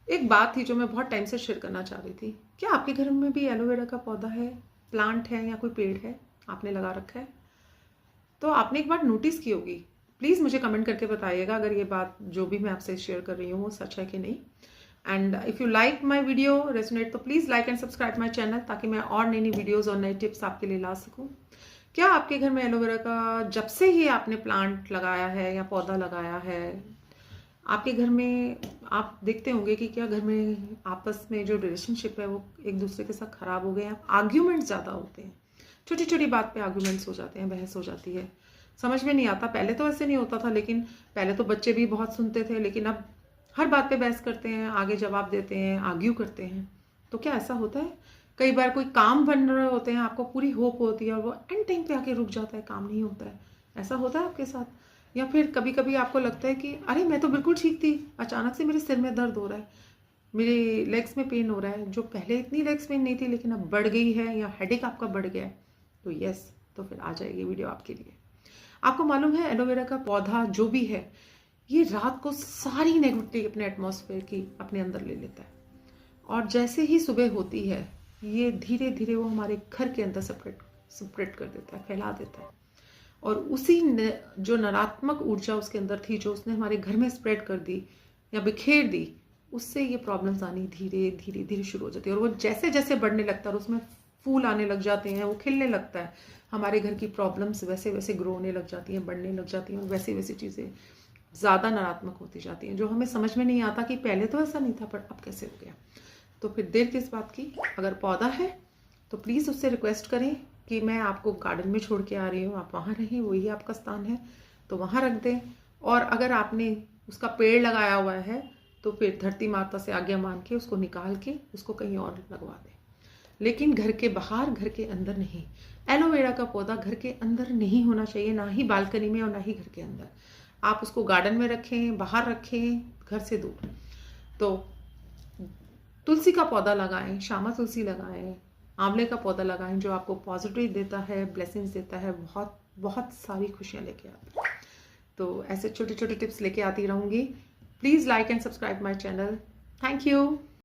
एक बात थी जो मैं बहुत टाइम से शेयर करना चाह रही थी। क्या आपके घर में भी एलोवेरा का पौधा है, प्लांट है या कोई पेड़ है आपने लगा रखा है? तो आपने एक बार नोटिस की होगी। प्लीज़ मुझे कमेंट करके बताइएगा अगर ये बात जो भी मैं आपसे शेयर कर रही हूँ वो सच है कि नहीं। And if you like my video resonate तो please like and subscribe my channel, ताकि मैं और नई नई वीडियोज़ और नए टिप्स आपके लिए ला सकूँ। क्या आपके घर में एलोवेरा का जब से ही आपने प्लांट लगाया है या पौधा लगाया है, आपके घर में आप देखते होंगे कि क्या घर में आपस में जो रिलेशनशिप है वो एक दूसरे के साथ खराब हो गए हैं? आर्ग्यूमेंट्स ज़्यादा होते हैं, छोटी छोटी बात पे आर्ग्यूमेंट्स हो जाते हैं, बहस हो जाती है। समझ में नहीं आता, पहले तो ऐसे नहीं होता था, लेकिन पहले तो बच्चे भी बहुत सुनते थे, लेकिन अब हर बात पे बहस करते हैं, आगे जवाब देते हैं, आर्ग्यू करते हैं। तो क्या ऐसा होता है? कई बार कोई काम बन रहे होते हैं, आपको पूरी होप होती है और वो एंड टाइम पे आके रुक जाता है, काम नहीं होता है। ऐसा होता है आपके साथ? या फिर कभी कभी आपको लगता है कि अरे मैं तो बिल्कुल ठीक थी, अचानक से मेरे सिर में दर्द हो रहा है, मेरे लेग्स में पेन हो रहा है, जो पहले इतनी लेग्स पेन नहीं थी लेकिन अब बढ़ गई है, या हेडेक आपका बढ़ गया है। तो यस, तो फिर आ जाएगी वीडियो आपके लिए। आपको मालूम है एलोवेरा का पौधा जो भी है, ये रात को सारी नेगेटिविटी अपने एटमॉस्फेयर की अपने अंदर ले लेता है, और जैसे ही सुबह होती है ये धीरे धीरे वो हमारे घर के अंदर स्प्रेड कर देता है, फैला देता है। और उसी जो नकारात्मक ऊर्जा उसके अंदर थी, जो उसने हमारे घर में स्प्रेड कर दी या बिखेर दी, उससे ये प्रॉब्लम्स आनी धीरे धीरे धीरे शुरू हो जाती है। और वो जैसे जैसे बढ़ने लगता है और उसमें फूल आने लग जाते हैं, वो खिलने लगता है, हमारे घर की प्रॉब्लम्स वैसे वैसे ग्रो होने लग जाती हैं, बढ़ने लग जाती हैं, और वैसी वैसी चीज़ें ज़्यादा नकारात्मक होती जाती हैं, जो हमें समझ में नहीं आता कि पहले तो ऐसा नहीं था पर अब कैसे हो गया। तो फिर देर किस बात की? अगर पौधा है तो प्लीज़ उससे रिक्वेस्ट करें कि मैं आपको गार्डन में छोड़ के आ रही हूँ, आप वहाँ रहें, वही आपका स्थान है, तो वहाँ रख दें। और अगर आपने उसका पेड़ लगाया हुआ है तो फिर धरती माता से आज्ञा मान के उसको निकाल के उसको कहीं और लगवा दें, लेकिन घर के बाहर, घर के अंदर नहीं। एलोवेरा का पौधा घर के अंदर नहीं होना चाहिए, ना ही बालकनी में और ना ही घर के अंदर। आप उसको गार्डन में रखें, बाहर रखें, घर से दूर। तो तुलसी का पौधा लगाएं, श्यामा तुलसी लगाएं, आंवले का पौधा लगाएं, जो आपको पॉजिटिव देता है, ब्लेसिंग्स देता है, बहुत बहुत सारी खुशियां लेके आता है। तो ऐसे छोटे छोटे टिप्स लेके आती रहूंगी। Please like and subscribe my channel. Thank you.